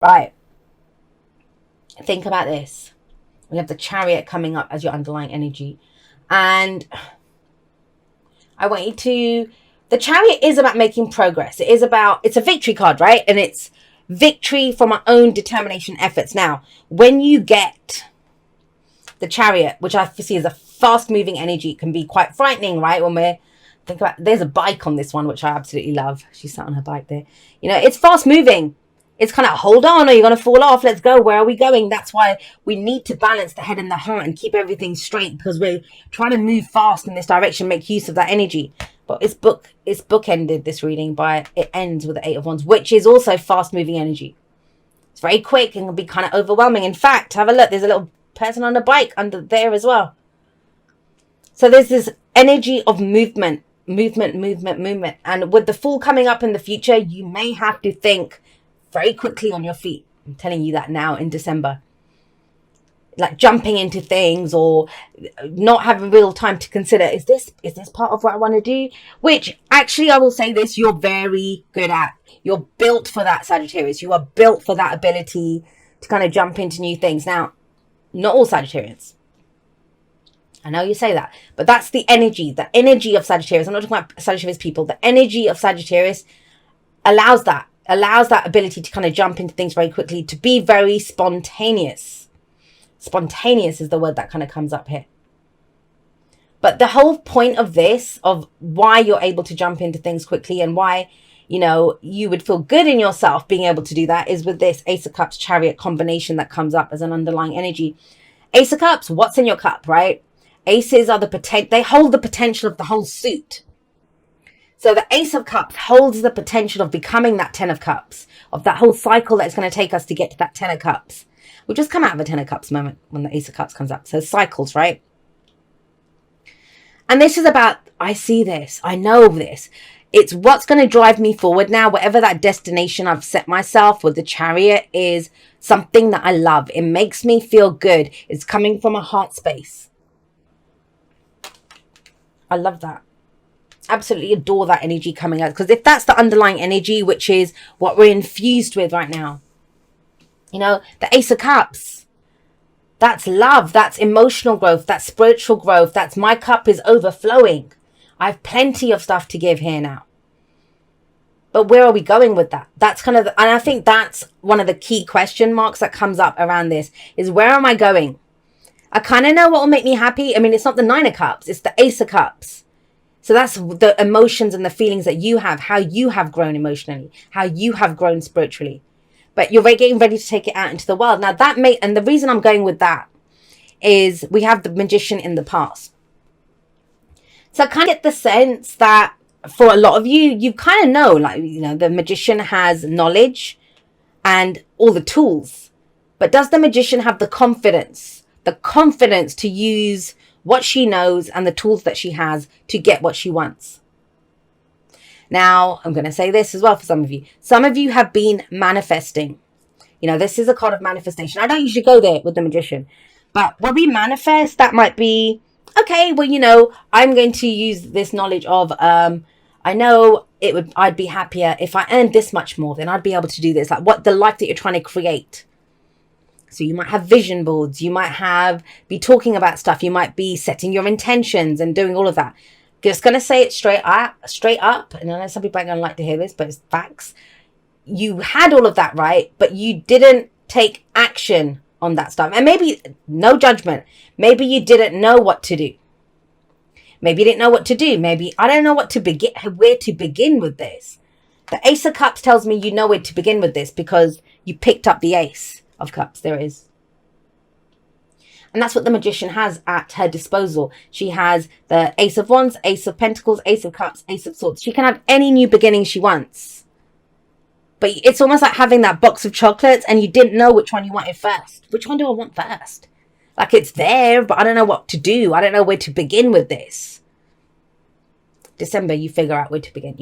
Right. Think about this. We have the Chariot coming up as your underlying energy. And I want you to... The Chariot is about making progress. It's a victory card, right? And it's victory from our own determination efforts. Now, when you get the Chariot, which I see as a fast moving energy, can be quite frightening, right? When we're think about, there's a bike on this one, which I absolutely love. She sat on her bike there. You know, it's fast moving. It's kind of, hold on, or you're going to fall off. Let's go. Where are we going? That's why we need to balance the head and the heart and keep everything straight, because we're trying to move fast in this direction, make use of that energy. But it's bookended, this reading, by it ends with the Eight of Wands, which is also fast moving energy. It's very quick and can be kind of overwhelming. In fact, have a look. There's a little person on a bike under there as well. So there's this energy of movement. And with the Fool coming up in the future, you may have to think very quickly on your feet. I'm telling you that now in December. Like jumping into things or not having real time to consider, is this part of what I want to do? Which actually, I will say this, you're very good at. You're built for that, Sagittarius. You are built for that ability to kind of jump into new things. Now, not all Sagittarians. I know you say that, but that's the energy of Sagittarius. I'm not talking about Sagittarius people. The energy of Sagittarius allows that ability to kind of jump into things very quickly, to be very spontaneous. Spontaneous is the word that kind of comes up here. But the whole point of this, of why you're able to jump into things quickly and why, you know, you would feel good in yourself being able to do that, is with this Ace of Cups Chariot combination that comes up as an underlying energy. Ace of Cups, what's in your cup, right? Aces are they hold the potential of the whole suit. So the Ace of Cups holds the potential of becoming that Ten of Cups, of that whole cycle that's going to take us to get to that Ten of Cups. We'll just come out of a Ten of Cups moment when the Ace of Cups comes up. So cycles, right? And this is about, I see this, I know this. It's what's going to drive me forward now. Whatever that destination I've set myself with the Chariot is something that I love. It makes me feel good. It's coming from a heart space. I love that. Absolutely adore that energy coming out. Because if that's the underlying energy, which is what we're infused with right now, you know, the Ace of Cups, that's love, that's emotional growth, that's spiritual growth, that's my cup is overflowing. I have plenty of stuff to give here now. But where are we going with that? That's kind of, and I think that's one of the key question marks that comes up around this, is where am I going? I kind of know what will make me happy. I mean, it's not the Nine of Cups, it's the Ace of Cups. So that's the emotions and the feelings that you have, how you have grown emotionally, how you have grown spiritually. But you're getting ready to take it out into the world. Now and the reason I'm going with that is we have the Magician in the past. So I kind of get the sense that for a lot of you, you kind of know, like, you know, the Magician has knowledge and all the tools. But does the Magician have the confidence to use what she knows and the tools that she has to get what she wants? Now, I'm going to say this as well for some of you. Some of you have been manifesting. You know, this is a card of manifestation. I don't usually go there with the Magician. But when we manifest, that might be, okay, well, you know, I'm going to use this knowledge of, I know I'd be happier if I earned this much more, then I'd be able to do this. Like what the life that you're trying to create. So you might have vision boards. You might be talking about stuff. You might be setting your intentions and doing all of that. Just going to say it straight up. And I know some people aren't going to like to hear this, but it's facts. You had all of that, right? But you didn't take action on that stuff. And maybe, no judgment, maybe you didn't know what to do. Maybe you didn't know what to do. Maybe, I don't know where to begin with this. The Ace of Cups tells me you know where to begin with this because you picked up the Ace of Cups. There it is. And that's what the Magician has at her disposal. She has the Ace of Wands, Ace of Pentacles, Ace of Cups, Ace of Swords. She can have any new beginning she wants. But it's almost like having that box of chocolates and you didn't know which one you wanted first. Which one do I want first? Like, it's there, but I don't know what to do. I don't know where to begin with this. December, you figure out where to begin.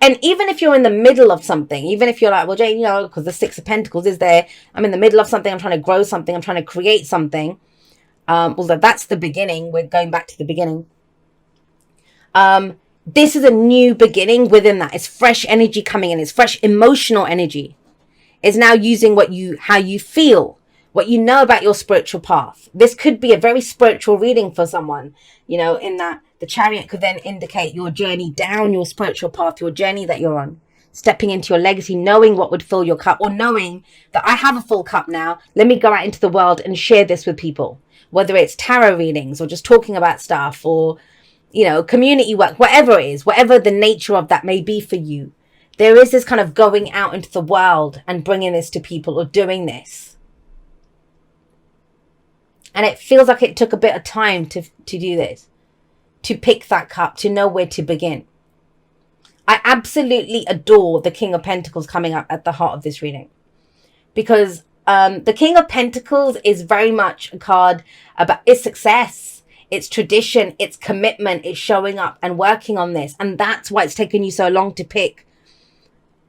And even if you're in the middle of something, even if you're like, well, Jane, you know, because the Six of Pentacles is there. I'm in the middle of something. I'm trying to grow something. I'm trying to create something. Although that's the beginning. We're going back to the beginning. This is a new beginning within that. It's fresh energy coming in. It's fresh emotional energy. It's now using how you feel, what you know about your spiritual path. This could be a very spiritual reading for someone, in that the Chariot could then indicate your journey down your spiritual path, your journey that you're on, stepping into your legacy, knowing what would fill your cup, or knowing that I have a full cup now. Let me go out into the world and share this with people, whether it's tarot readings or just talking about stuff, or, community work, whatever it is, whatever the nature of that may be for you. There is this kind of going out into the world and bringing this to people, or doing this. And it feels like it took a bit of time to do this, to pick that cup, to know where to begin. I absolutely adore the King of Pentacles coming up at the heart of this reading, because the King of Pentacles is very much a card about its success, its tradition, its commitment, it's showing up and working on this. And that's why it's taken you so long to pick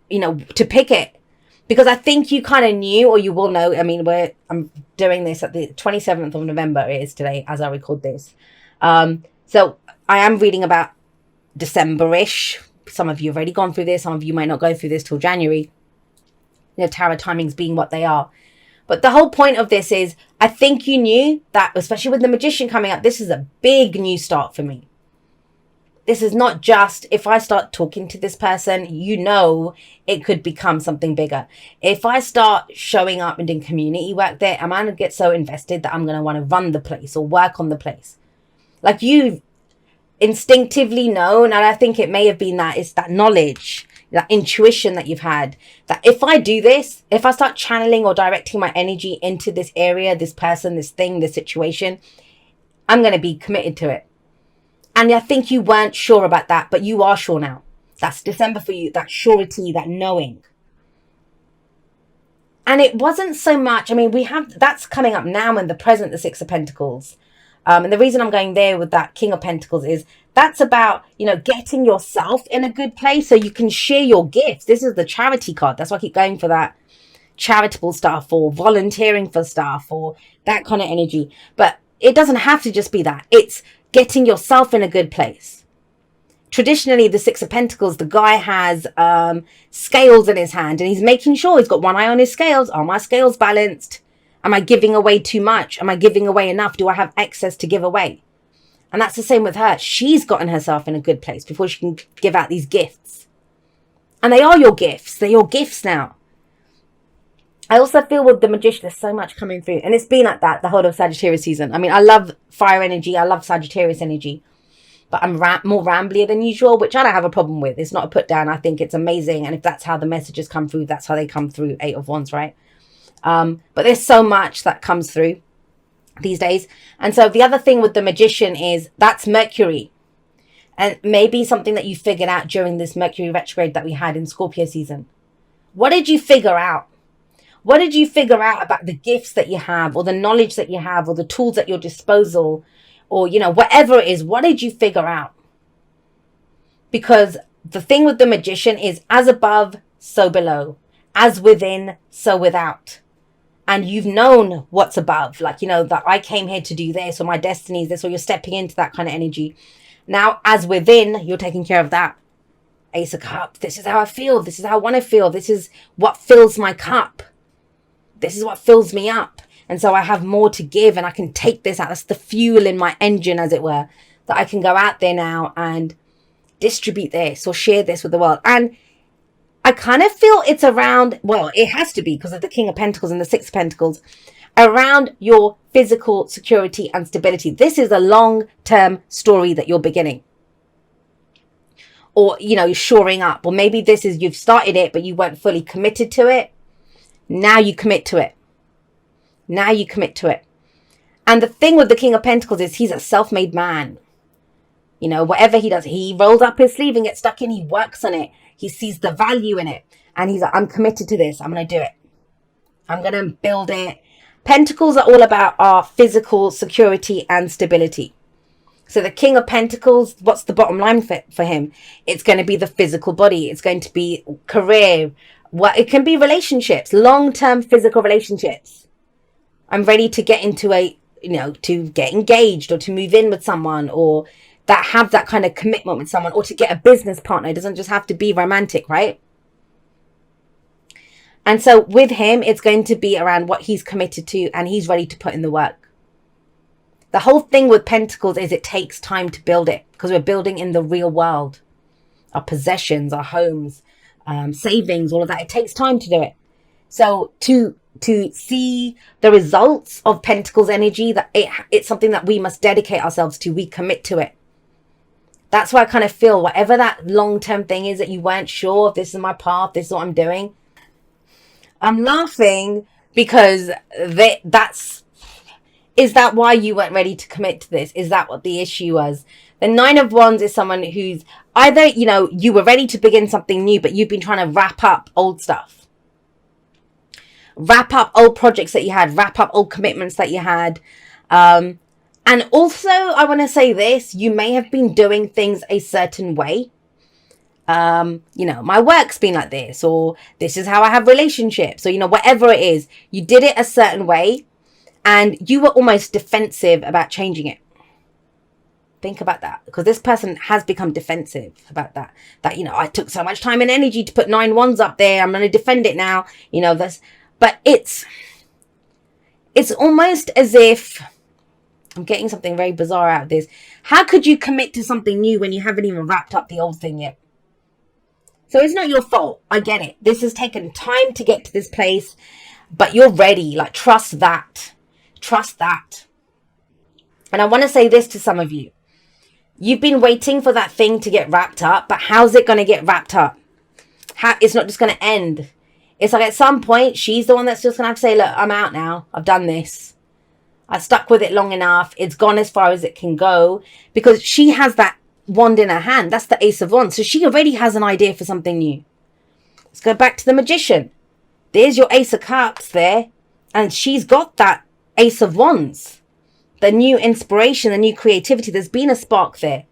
it. Because I think you kind of knew, or you will know. I mean, I'm doing this at the 27th of November. It is today as I record this. So I am reading about December-ish. Some of you have already gone through this. Some of you might not go through this till January. Tarot timings being what they are. But the whole point of this is, I think you knew that, especially with the Magician coming up, this is a big new start for me. This is not just, if I start talking to this person, it could become something bigger. If I start showing up and doing community work there, I'm going to get so invested that I'm going to want to run the place or work on the place. Like, you've instinctively known, and I think it may have been that it's that knowledge, that intuition that you've had, that if I do this, if I start channeling or directing my energy into this area, this person, this thing, this situation, I'm going to be committed to it. And I think you weren't sure about that, but you are sure now. That's December for you, that surety, that knowing. And it wasn't so much, that's coming up now in the present, the Six of Pentacles. And the reason I'm going there with that King of Pentacles is that's about, getting yourself in a good place so you can share your gifts. This is the charity card. That's why I keep going for that charitable stuff, or volunteering for stuff, or that kind of energy. But it doesn't have to just be that. It's getting yourself in a good place. Traditionally, the Six of Pentacles, the guy has scales in his hand, and he's making sure he's got one eye on his scales. Are my scales balanced? Am I giving away too much? Am I giving away enough? Do I have excess to give away? And that's the same with her. She's gotten herself in a good place before she can give out these gifts. And they are your gifts. They're your gifts now. I also feel with the Magician, there's so much coming through. And it's been like that the whole of Sagittarius season. I love fire energy. I love Sagittarius energy. But I'm more ramblier than usual, which I don't have a problem with. It's not a put down. I think it's amazing. And if that's how the messages come through, that's how they come through. 8 of Wands, right? But there's so much that comes through these days. And so the other thing with the Magician is that's Mercury. And maybe something that you figured out during this Mercury retrograde that we had in Scorpio season. What did you figure out? What did you figure out about the gifts that you have, or the knowledge that you have, or the tools at your disposal, or, whatever it is? What did you figure out? Because the thing with the Magician is as above, so below. As within, so without. And you've known what's above, that I came here to do this, or my destiny is this, or you're stepping into that kind of energy. Now, as within, you're taking care of that. Ace of Cups. This is how I feel. This is how I want to feel. This is what fills my cup. This is what fills me up. And so I have more to give, and I can take this out. That's the fuel in my engine, as it were, that I can go out there now and distribute this or share this with the world. And I kind of feel it's around, well, it has to be because of the King of Pentacles and the Six of Pentacles, around your physical security and stability. This is a long-term story that you're beginning. Or, shoring up. Or maybe this is you've started it, but you weren't fully committed to it. Now you commit to it. Now you commit to it. And the thing with the King of Pentacles is he's a self-made man. Whatever he does, he rolls up his sleeve and gets stuck in. He works on it. He sees the value in it. And he's like, I'm committed to this. I'm going to do it. I'm going to build it. Pentacles are all about our physical security and stability. So the King of Pentacles, what's the bottom line for him? It's going to be the physical body. It's going to be career. It can be relationships, long-term physical relationships. I'm ready to get into to get engaged, or to move in with someone, or that have that kind of commitment with someone, or to get a business partner. It doesn't just have to be romantic, right? And so with him, it's going to be around what he's committed to and he's ready to put in the work. The whole thing with Pentacles is it takes time to build it because we're building in the real world. Our possessions, our homes, savings, all of that. It takes time to do it. So to see the results of Pentacles energy, that it's something that we must dedicate ourselves to. We commit to it. That's why I kind of feel whatever that long-term thing is that you weren't sure, this is my path, this is what I'm doing. I'm laughing because is that why you weren't ready to commit to this? Is that what the issue was? The Nine of Wands is someone who's either, you were ready to begin something new, but you've been trying to wrap up old stuff. Wrap up old projects that you had. Wrap up old commitments that you had. And also, I want to say this. You may have been doing things a certain way. My work's been like this. Or this is how I have relationships. Or, whatever it is. You did it a certain way. And you were almost defensive about changing it. Think about that. Because this person has become defensive about that. That, I took so much time and energy to put 9 wands up there. I'm going to defend it now. But it's almost as if, I'm getting something very bizarre out of this. How could you commit to something new when you haven't even wrapped up the old thing yet? So it's not your fault. I get it. This has taken time to get to this place. But you're ready. Trust that. Trust that. And I want to say this to some of you. You've been waiting for that thing to get wrapped up, but how's it going to get wrapped up? It's not just going to end. It's like at some point, she's the one that's just going to have to say, look, I'm out now. I've done this. I stuck with it long enough. It's gone as far as it can go because she has that wand in her hand. That's the Ace of Wands. So she already has an idea for something new. Let's go back to the Magician. There's your Ace of Cups there. And she's got that Ace of Wands. The new inspiration, the new creativity. There's been a spark there.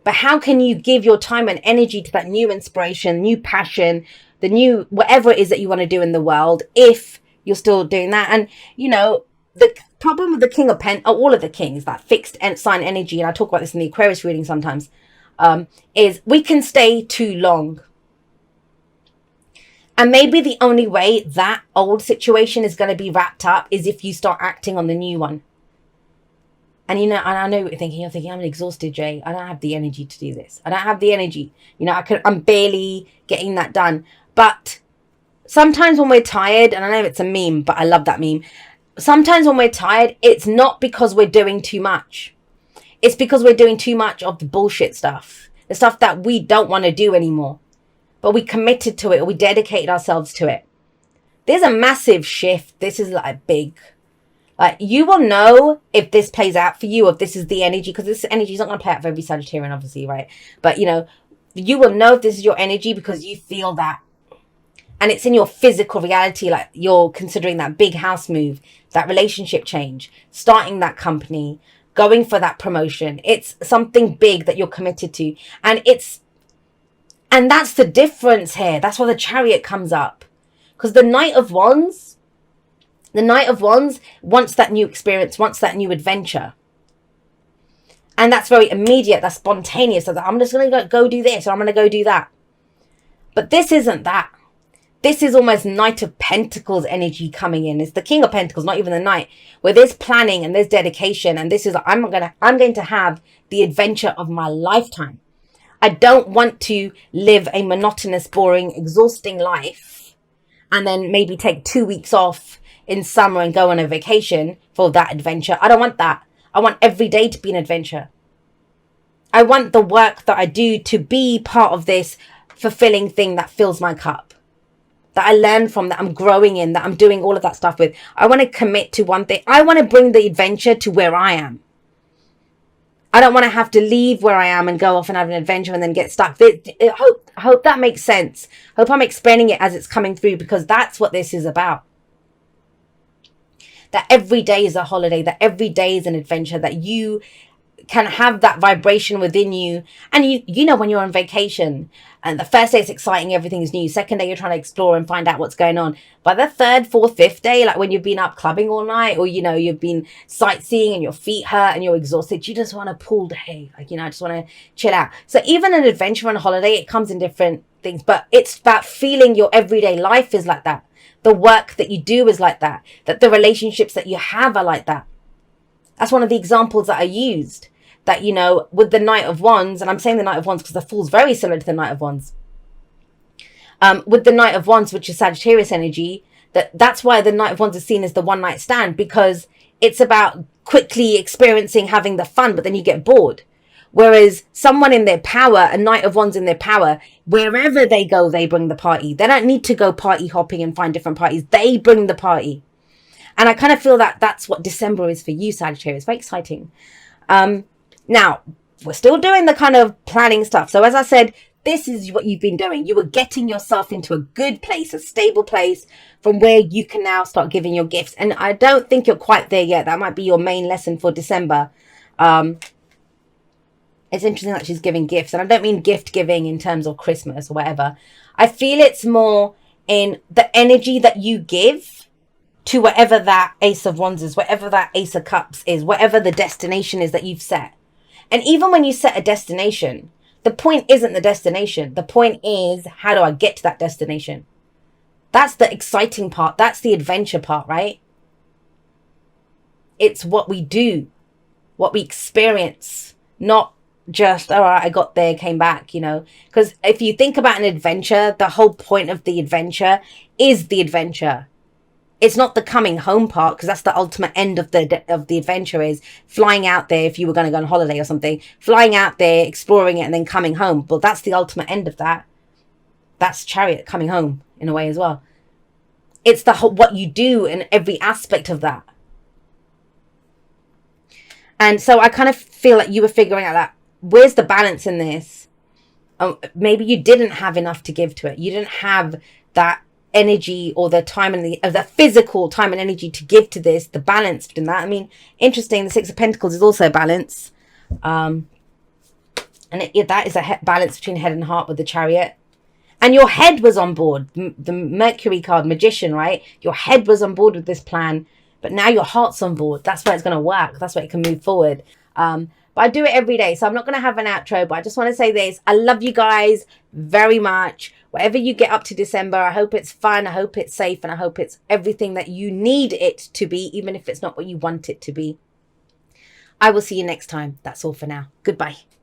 But how can you give your time and energy to that new inspiration, new passion, the new whatever it is that you want to do in the world if you're still doing that? And, the problem with the King of Pentacles, all of the kings, that fixed sign energy, and I talk about this in the Aquarius reading sometimes, is we can stay too long. And maybe the only way that old situation is going to be wrapped up is if you start acting on the new one. And, and I know you're thinking, I'm exhausted, Jay. I don't have the energy to do this. I don't have the energy. I'm barely getting that done. But sometimes when we're tired, and I know it's a meme, but I love that meme. Sometimes when we're tired, it's not because we're doing too much. It's because we're doing too much of the bullshit stuff. The stuff that we don't want to do anymore. But we committed to it, or we dedicated ourselves to it. There's a massive shift. This is big. You will know if this plays out for you, if this is the energy, because this energy is not going to play out for every Sagittarian, obviously, right? But, you will know if this is your energy because you feel that. And it's in your physical reality, you're considering that big house move, that relationship change, starting that company, going for that promotion. It's something big that you're committed to. And that's the difference here. That's why the Chariot comes up. Because the Knight of Wands wants that new experience, wants that new adventure. And that's very immediate. That's spontaneous. So I'm just going to go do this, or I'm going to go do that. But this isn't that. This is almost Knight of Pentacles energy coming in. It's the King of Pentacles, not even the Knight, where there's planning and there's dedication. And this is, I'm going to have the adventure of my lifetime. I don't want to live a monotonous, boring, exhausting life and then maybe take 2 weeks off in summer and go on a vacation for that adventure. I don't want that. I want every day to be an adventure. I want the work that I do to be part of this fulfilling thing that fills my cup. That I learn from, that I'm growing in, that I'm doing all of that stuff with. I want to commit to one thing. I want to bring the adventure to where I am. I don't want to have to leave where I am and go off and have an adventure and then get stuck. I hope that makes sense. I hope I'm explaining it as it's coming through, because that's what this is about. That every day is a holiday, that every day is an adventure, that you can have that vibration within you. And you know, when you're on vacation and the first day it's exciting, everything's new. Second day, you're trying to explore and find out what's going on. By the third, fourth, fifth day, like when you've been up clubbing all night, or, you know, you've been sightseeing and your feet hurt and you're exhausted, you just want to pull day. Like, you know, I just want to chill out. So even an adventure on a holiday, it comes in different things, but it's about feeling your everyday life is like that. The work that you do is like that. That the relationships that you have are like that. That's one of the examples that I used. That, you know, with the Knight of Wands, and I'm saying the Knight of Wands because the Fool's very similar to the Knight of Wands. With the Knight of Wands, which is Sagittarius energy, that's why the Knight of Wands is seen as the one night stand, because it's about quickly experiencing, having the fun, but then you get bored. Whereas someone in their power, a Knight of Wands in their power, wherever they go, they bring the party. They don't need to go party hopping and find different parties. They bring the party. And I kind of feel that that's what December is for you, Sagittarius. Very exciting. Now, we're still doing the kind of planning stuff. So as I said, this is what you've been doing. You were getting yourself into a good place, a stable place from where you can now start giving your gifts. And I don't think you're quite there yet. That might be your main lesson for December. It's interesting that she's giving gifts. And I don't mean gift giving in terms of Christmas or whatever. I feel it's more in the energy that you give to whatever that Ace of Wands is, whatever that Ace of Cups is, whatever the destination is that you've set. And even when you set a destination, the point isn't the destination. The point is, how do I get to that destination? That's the exciting part. That's the adventure part, right? It's what we do, what we experience, not just, all right, I got there, came back, you know. Because if you think about an adventure, the whole point of the adventure is the adventure. It's not the coming home part, because that's the ultimate end of the adventure, is flying out there. If you were going to go on holiday or something, flying out there, exploring it, and then coming home. Well, that's the ultimate end of that. That's Chariot, coming home in a way as well. It's the whole, what you do in every aspect of that. And so I kind of feel like you were figuring out that where's the balance in this? Maybe you didn't have enough to give to it. You didn't have that energy or the time and the physical time and energy to give to this, the balance between that. I mean, interesting, the Six of Pentacles is also balance, and that is a balance between head and heart with the Chariot. And your head was on board, the Mercury card, Magician, right? Your head was on board with this plan, but now your heart's on board. That's why it's going to work. That's why it can move forward. But I do it every day, so I'm not going to have an outro, but I just want to say this. I love you guys very much. Whatever you get up to December, I hope it's fun, I hope it's safe, and I hope it's everything that you need it to be, even if it's not what you want it to be. I will see you next time. That's all for now. Goodbye.